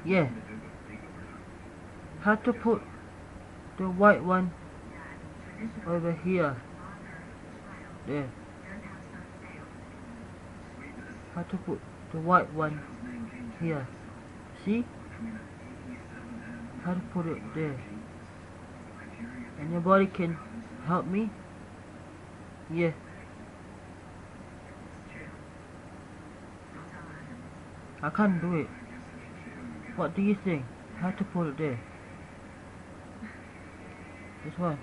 Yeah. How to put the white one over here? There. How to put the white one here? See? How to put it there? Anybody can help me? Yeah. I can't do it. What do you think? How to put it there? This one.